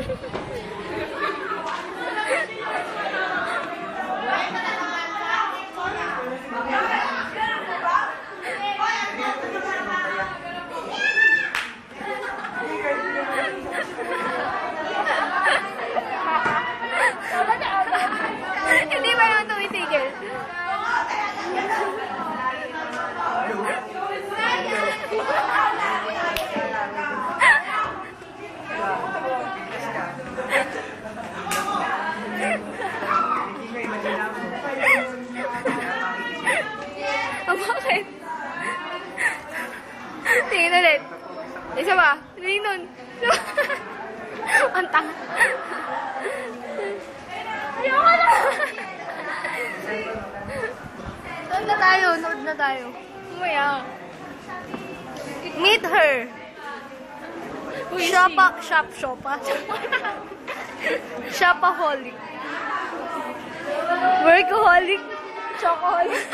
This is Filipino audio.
Hindi ba naman tumitigil? Bakit? Tingin ulit. Isa ba? Tingin nun. Ang tanga. Ayoko na! Nood na tayo. Nood na tayo. Umaya. Meet her. Shopaholic. Workaholic. Chocoholic.